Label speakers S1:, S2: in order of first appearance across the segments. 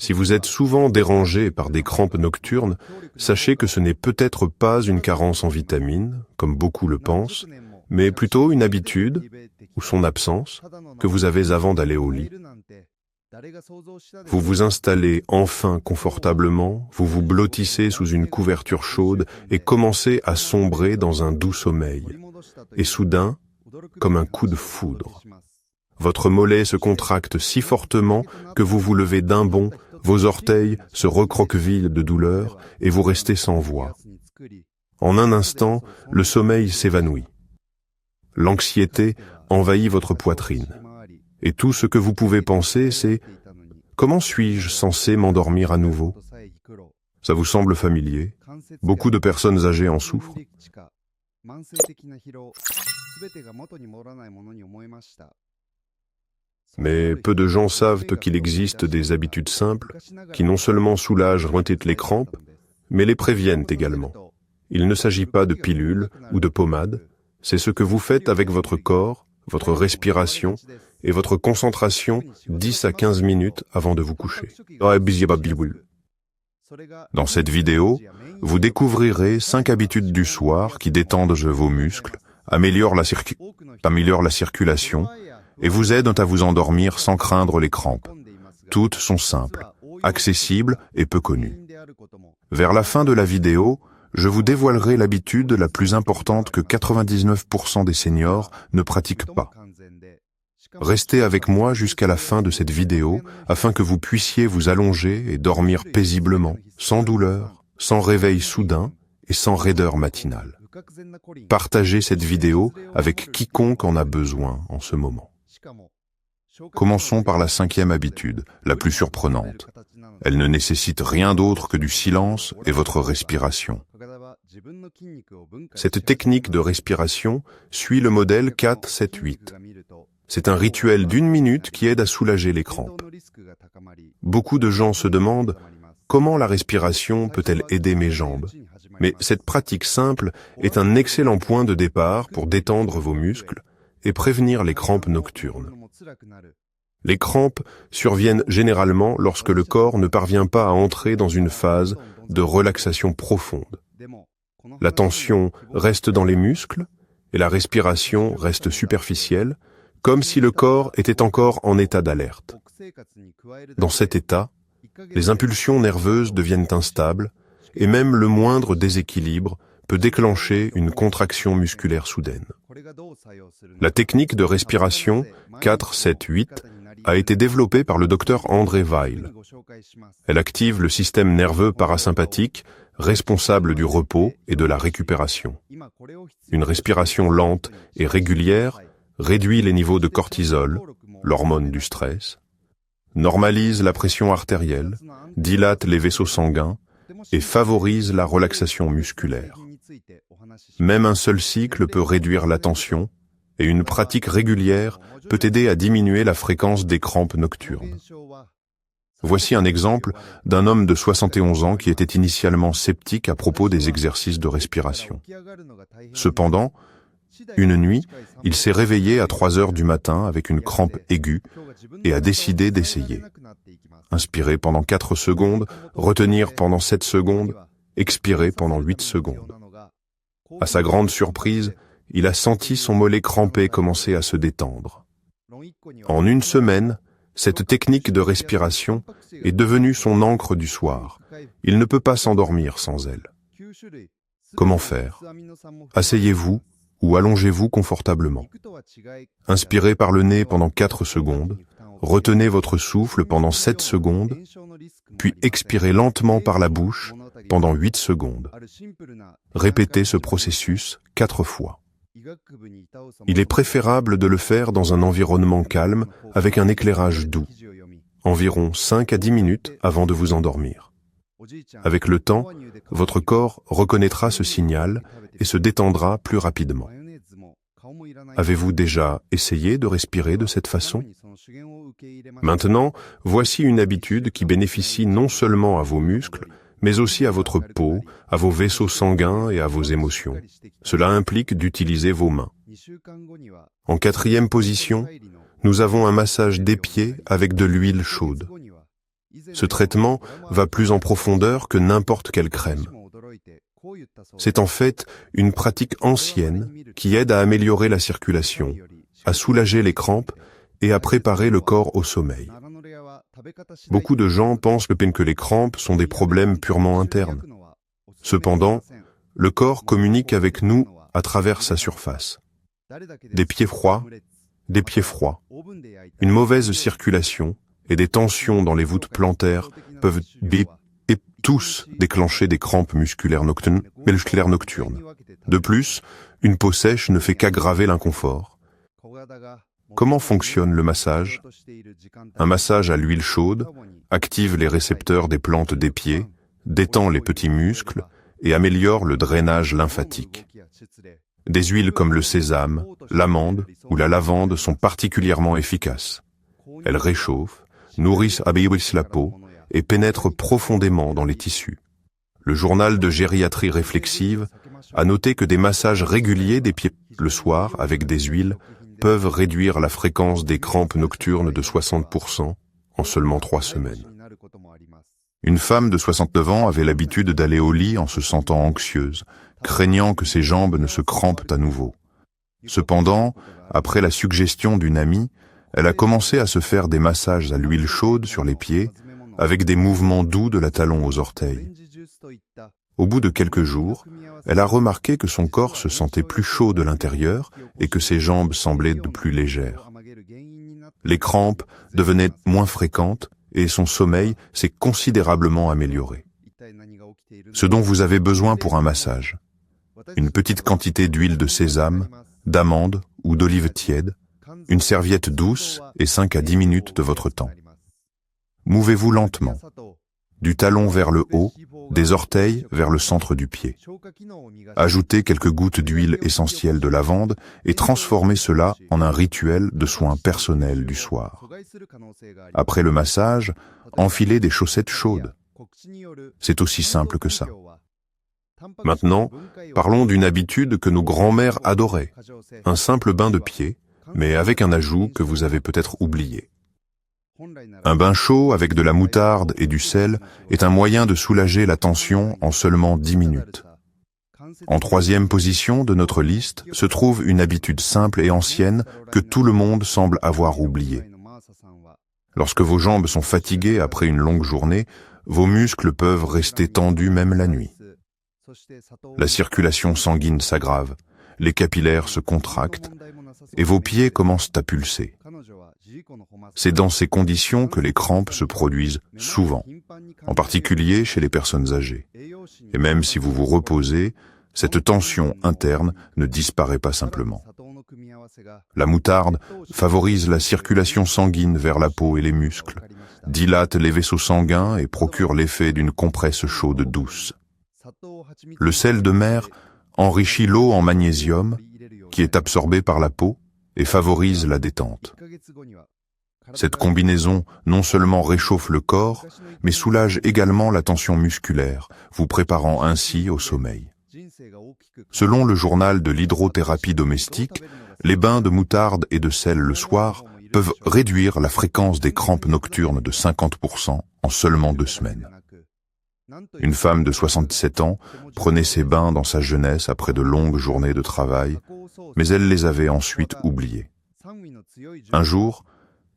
S1: Si vous êtes souvent dérangé par des crampes nocturnes, sachez que ce n'est peut-être pas une carence en vitamines, comme beaucoup le pensent, mais plutôt une habitude, ou son absence, que vous avez avant d'aller au lit. Vous vous installez enfin confortablement, vous vous blottissez sous une couverture chaude et commencez à sombrer dans un doux sommeil. Et soudain, comme un coup de foudre, votre mollet se contracte si fortement que vous vous levez d'un bond, vos orteils se recroquevillent de douleur et vous restez sans voix. En un instant, le sommeil s'évanouit. L'anxiété envahit votre poitrine. Et tout ce que vous pouvez penser, c'est « Comment suis-je censé m'endormir à nouveau ?» Ça vous semble familier? Beaucoup de personnes âgées en souffrent. Mais peu de gens savent qu'il existe des habitudes simples qui non seulement soulagent les crampes, mais les préviennent également. Il ne s'agit pas de pilules ou de pommades, c'est ce que vous faites avec votre corps, votre respiration et votre concentration 10 à 15 minutes avant de vous coucher. Dans cette vidéo, vous découvrirez 5 habitudes du soir qui détendent vos muscles, améliorent la circulation et vous aident à vous endormir sans craindre les crampes. Toutes sont simples, accessibles et peu connues. Vers la fin de la vidéo, je vous dévoilerai l'habitude la plus importante que 99% des seniors ne pratiquent pas. Restez avec moi jusqu'à la fin de cette vidéo afin que vous puissiez vous allonger et dormir paisiblement, sans douleur, sans réveil soudain et sans raideur matinale. Partagez cette vidéo avec quiconque en a besoin en ce moment. Commençons par la 5e habitude, la plus surprenante. Elle ne nécessite rien d'autre que du silence et votre respiration. Cette technique de respiration suit le modèle 4-7-8. C'est un rituel d'1 minute qui aide à soulager les crampes. Beaucoup de gens se demandent comment la respiration peut-elle aider mes jambes. Mais cette pratique simple est un excellent point de départ pour détendre vos muscles et prévenir les crampes nocturnes. Les crampes surviennent généralement lorsque le corps ne parvient pas à entrer dans une phase de relaxation profonde. La tension reste dans les muscles et la respiration reste superficielle, comme si le corps était encore en état d'alerte. Dans cet état, les impulsions nerveuses deviennent instables et même le moindre déséquilibre peut déclencher une contraction musculaire soudaine. La technique de respiration 4-7-8 a été développée par le docteur André Weil. Elle active le système nerveux parasympathique responsable du repos et de la récupération. Une respiration lente et régulière réduit les niveaux de cortisol, l'hormone du stress, normalise la pression artérielle, dilate les vaisseaux sanguins et favorise la relaxation musculaire. Même un seul cycle peut réduire la tension et une pratique régulière peut aider à diminuer la fréquence des crampes nocturnes. Voici un exemple d'un homme de 71 ans qui était initialement sceptique à propos des exercices de respiration. Cependant, une nuit, il s'est réveillé à 3 heures du matin avec une crampe aiguë et a décidé d'essayer. Inspirer pendant 4 secondes, retenir pendant 7 secondes, expirer pendant 8 secondes. À sa grande surprise, il a senti son mollet crampé commencer à se détendre. En 1 semaine, cette technique de respiration est devenue son ancre du soir. Il ne peut pas s'endormir sans elle. Comment faire? Asseyez-vous ou allongez-vous confortablement. Inspirez par le nez pendant 4 secondes, retenez votre souffle pendant 7 secondes, puis expirez lentement par la bouche pendant 8 secondes. Répétez ce processus 4 fois. Il est préférable de le faire dans un environnement calme avec un éclairage doux, environ 5 à 10 minutes avant de vous endormir. Avec le temps, votre corps reconnaîtra ce signal et se détendra plus rapidement. Avez-vous déjà essayé de respirer de cette façon? Maintenant, voici une habitude qui bénéficie non seulement à vos muscles, mais aussi à votre peau, à vos vaisseaux sanguins et à vos émotions. Cela implique d'utiliser vos mains. En 4e position, nous avons un massage des pieds avec de l'huile chaude. Ce traitement va plus en profondeur que n'importe quelle crème. C'est en fait une pratique ancienne qui aide à améliorer la circulation, à soulager les crampes et à préparer le corps au sommeil. Beaucoup de gens pensent que les crampes sont des problèmes purement internes. Cependant, le corps communique avec nous à travers sa surface. Des pieds froids, une mauvaise circulation et des tensions dans les voûtes plantaires peuvent et tous déclencher des crampes musculaires nocturnes. De plus, une peau sèche ne fait qu'aggraver l'inconfort. Comment fonctionne le massage? Un massage à l'huile chaude active les récepteurs des plantes des pieds, détend les petits muscles et améliore le drainage lymphatique. Des huiles comme le sésame, l'amande ou la lavande sont particulièrement efficaces. Elles réchauffent, nourrissent la peau et pénètrent profondément dans les tissus. Le journal de gériatrie réflexive a noté que des massages réguliers des pieds le soir avec des huiles peuvent réduire la fréquence des crampes nocturnes de 60% en seulement 3 semaines. Une femme de 69 ans avait l'habitude d'aller au lit en se sentant anxieuse, craignant que ses jambes ne se crampent à nouveau. Cependant, après la suggestion d'une amie, elle a commencé à se faire des massages à l'huile chaude sur les pieds, avec des mouvements doux de la talon aux orteils. Au bout de quelques jours, elle a remarqué que son corps se sentait plus chaud de l'intérieur et que ses jambes semblaient de plus légères. Les crampes devenaient moins fréquentes et son sommeil s'est considérablement amélioré. Ce dont vous avez besoin pour un massage: une petite quantité d'huile de sésame, d'amande ou d'olive tiède, une serviette douce et 5 à 10 minutes de votre temps. Mouvez-vous lentement, du talon vers le haut, des orteils vers le centre du pied. Ajoutez quelques gouttes d'huile essentielle de lavande et transformez cela en un rituel de soins personnels du soir. Après le massage, enfilez des chaussettes chaudes. C'est aussi simple que ça. Maintenant, parlons d'une habitude que nos grands-mères adoraient, un simple bain de pieds, mais avec un ajout que vous avez peut-être oublié. Un bain chaud avec de la moutarde et du sel est un moyen de soulager la tension en seulement 10 minutes. En 3e position de notre liste se trouve une habitude simple et ancienne que tout le monde semble avoir oubliée. Lorsque vos jambes sont fatiguées après une longue journée, vos muscles peuvent rester tendus même la nuit. La circulation sanguine s'aggrave, les capillaires se contractent et vos pieds commencent à pulser. C'est dans ces conditions que les crampes se produisent souvent, en particulier chez les personnes âgées. Et même si vous vous reposez, cette tension interne ne disparaît pas simplement. La moutarde favorise la circulation sanguine vers la peau et les muscles, dilate les vaisseaux sanguins et procure l'effet d'une compresse chaude douce. Le sel de mer enrichit l'eau en magnésium, qui est absorbé par la peau, et favorise la détente. Cette combinaison non seulement réchauffe le corps, mais soulage également la tension musculaire, vous préparant ainsi au sommeil. Selon le journal de l'hydrothérapie domestique, les bains de moutarde et de sel le soir peuvent réduire la fréquence des crampes nocturnes de 50% en seulement 2 semaines. Une femme de 67 ans prenait ses bains dans sa jeunesse après de longues journées de travail, mais elle les avait ensuite oubliés. Un jour,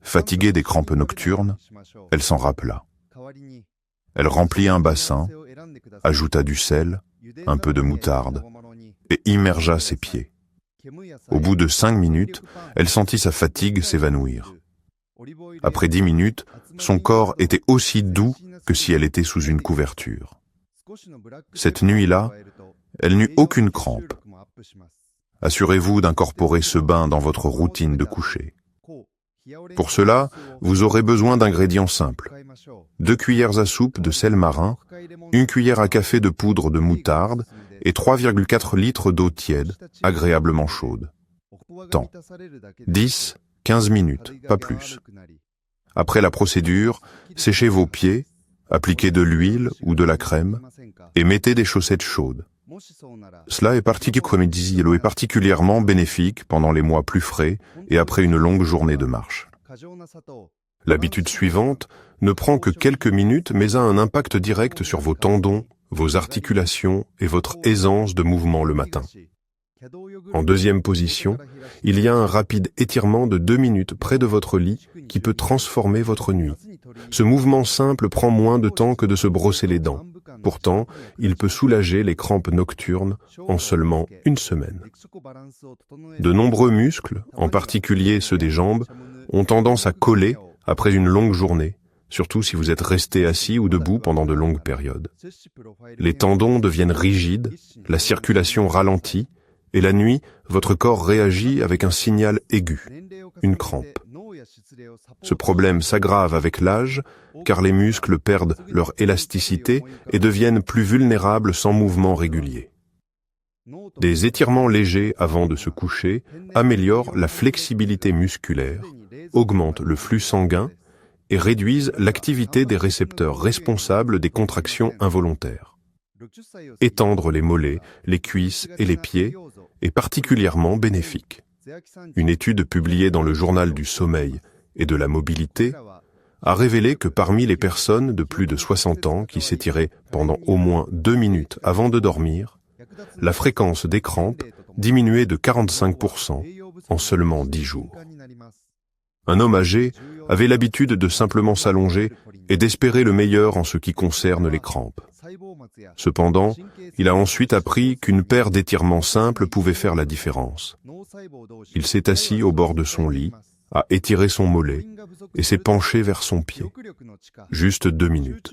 S1: fatiguée des crampes nocturnes, elle s'en rappela. Elle remplit un bassin, ajouta du sel, un peu de moutarde, et immergea ses pieds. Au bout de 5 minutes, elle sentit sa fatigue s'évanouir. Après 10 minutes, son corps était aussi doux que si elle était sous une couverture. Cette nuit-là, elle n'eut aucune crampe. Assurez-vous d'incorporer ce bain dans votre routine de coucher. Pour cela, vous aurez besoin d'ingrédients simples. 2 cuillères à soupe de sel marin, 1 cuillère à café de poudre de moutarde et 3,4 litres d'eau tiède, agréablement chaude. Temps: 10-15 minutes, pas plus. Après la procédure, séchez vos pieds, appliquez de l'huile ou de la crème et mettez des chaussettes chaudes. Cela est particulièrement bénéfique pendant les mois plus frais et après une longue journée de marche. L'habitude suivante ne prend que quelques minutes mais a un impact direct sur vos tendons, vos articulations et votre aisance de mouvement le matin. En deuxième position, il y a un rapide étirement de 2 minutes près de votre lit qui peut transformer votre nuit. Ce mouvement simple prend moins de temps que de se brosser les dents. Pourtant, il peut soulager les crampes nocturnes en seulement 1 semaine. De nombreux muscles, en particulier ceux des jambes, ont tendance à coller après une longue journée, surtout si vous êtes resté assis ou debout pendant de longues périodes. Les tendons deviennent rigides, la circulation ralentit, et la nuit, votre corps réagit avec un signal aigu, une crampe. Ce problème s'aggrave avec l'âge, car les muscles perdent leur élasticité et deviennent plus vulnérables sans mouvement régulier. Des étirements légers avant de se coucher améliorent la flexibilité musculaire, augmentent le flux sanguin et réduisent l'activité des récepteurs responsables des contractions involontaires. Étendre les mollets, les cuisses et les pieds est particulièrement bénéfique. Une étude publiée dans le Journal du sommeil et de la mobilité a révélé que parmi les personnes de plus de 60 ans qui s'étiraient pendant au moins 2 minutes avant de dormir, la fréquence des crampes diminuait de 45% en seulement 10 jours. Un homme âgé avait l'habitude de simplement s'allonger et d'espérer le meilleur en ce qui concerne les crampes. Cependant, il a ensuite appris qu'une paire d'étirements simples pouvait faire la différence. Il s'est assis au bord de son lit, a étiré son mollet et s'est penché vers son pied. Juste 2 minutes.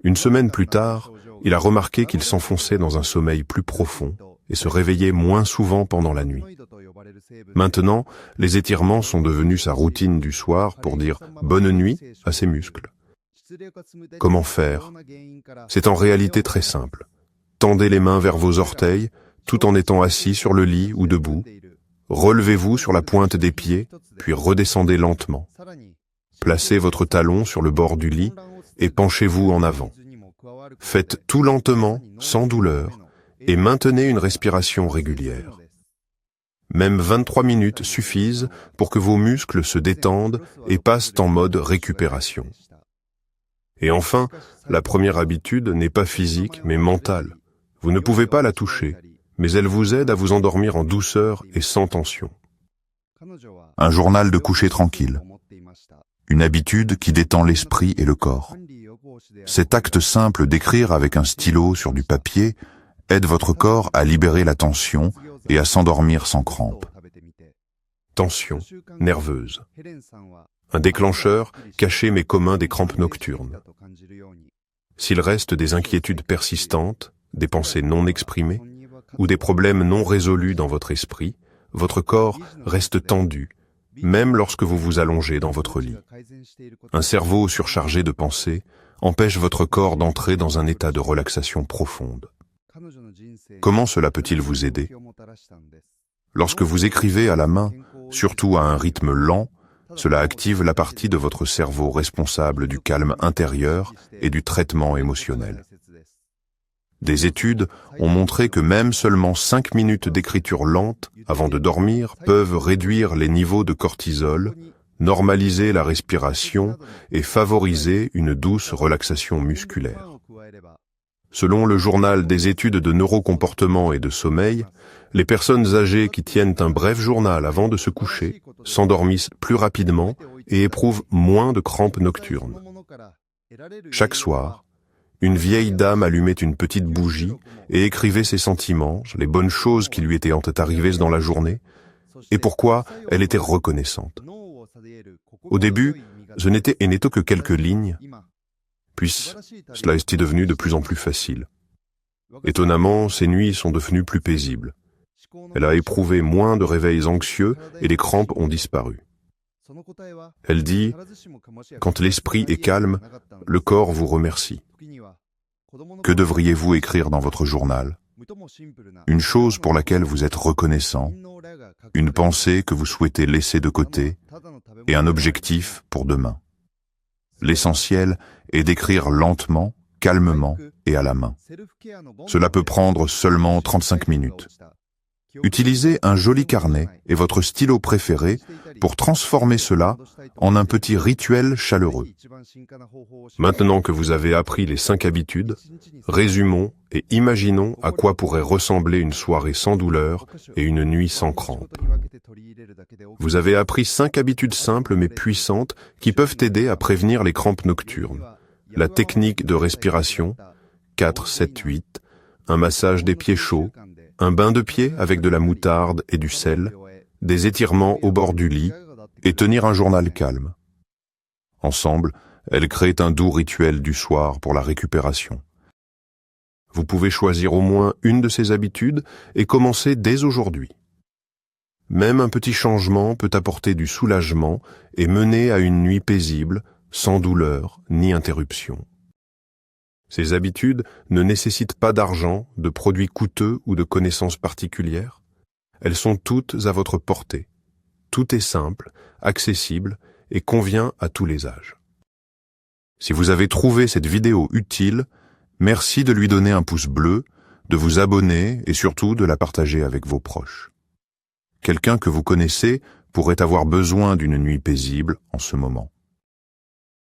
S1: 1 semaine plus tard, il a remarqué qu'il s'enfonçait dans un sommeil plus profond et se réveillait moins souvent pendant la nuit. Maintenant, les étirements sont devenus sa routine du soir pour dire « bonne nuit » à ses muscles. Comment faire? C'est en réalité très simple. Tendez les mains vers vos orteils, tout en étant assis sur le lit ou debout. Relevez-vous sur la pointe des pieds, puis redescendez lentement. Placez votre talon sur le bord du lit et penchez-vous en avant. Faites tout lentement, sans douleur, et maintenez une respiration régulière. Même 23 minutes suffisent pour que vos muscles se détendent et passent en mode récupération. Et enfin, la première habitude n'est pas physique, mais mentale. Vous ne pouvez pas la toucher, mais elle vous aide à vous endormir en douceur et sans tension.
S2: Un journal de coucher tranquille. Une habitude qui détend l'esprit et le corps. Cet acte simple d'écrire avec un stylo sur du papier aide votre corps à libérer la tension et à s'endormir sans crampes.
S1: Tension, nerveuse. Un déclencheur caché mais commun des crampes nocturnes. S'il reste des inquiétudes persistantes, des pensées non exprimées, ou des problèmes non résolus dans votre esprit, votre corps reste tendu, même lorsque vous vous allongez dans votre lit. Un cerveau surchargé de pensées empêche votre corps d'entrer dans un état de relaxation profonde. Comment cela peut-il vous aider? Lorsque vous écrivez à la main, surtout à un rythme lent, cela active la partie de votre cerveau responsable du calme intérieur et du traitement émotionnel. Des études ont montré que même seulement 5 minutes d'écriture lente avant de dormir peuvent réduire les niveaux de cortisol, normaliser la respiration et favoriser une douce relaxation musculaire. Selon le journal des études de neurocomportement et de sommeil, les personnes âgées qui tiennent un bref journal avant de se coucher s'endormissent plus rapidement et éprouvent moins de crampes nocturnes. Chaque soir, une vieille dame allumait une petite bougie et écrivait ses sentiments, les bonnes choses qui lui étaient arrivées dans la journée, et pourquoi elle était reconnaissante. Au début, ce n'était que quelques lignes, puis cela est devenu de plus en plus facile. Étonnamment, ses nuits sont devenues plus paisibles. Elle a éprouvé moins de réveils anxieux et les crampes ont disparu. Elle dit, « Quand l'esprit est calme, le corps vous remercie. » Que devriez-vous écrire dans votre journal? Une chose pour laquelle vous êtes reconnaissant, une pensée que vous souhaitez laisser de côté et un objectif pour demain. L'essentiel est d'écrire lentement, calmement et à la main. Cela peut prendre seulement 35 minutes.
S2: Utilisez un joli carnet et votre stylo préféré pour transformer cela en un petit rituel chaleureux.
S1: Maintenant que vous avez appris les 5 habitudes, résumons et imaginons à quoi pourrait ressembler une soirée sans douleur et une nuit sans crampes. Vous avez appris 5 habitudes simples mais puissantes qui peuvent aider à prévenir les crampes nocturnes. La technique de respiration, 4-7-8, un massage des pieds chauds, un bain de pieds avec de la moutarde et du sel, des étirements au bord du lit
S2: et tenir un journal calme. Ensemble, elles créent un doux rituel du soir pour la récupération.
S1: Vous pouvez choisir au moins une de ces habitudes et commencer dès aujourd'hui. Même un petit changement peut apporter du soulagement et mener à une nuit paisible, sans douleur ni interruption. Ces habitudes ne nécessitent pas d'argent, de produits coûteux ou de connaissances particulières. Elles sont toutes à votre portée. Tout est simple, accessible et convient à tous les âges.
S2: Si vous avez trouvé cette vidéo utile, merci de lui donner un pouce bleu, de vous abonner et surtout de la partager avec vos proches. Quelqu'un que vous connaissez pourrait avoir besoin d'une nuit paisible en ce moment.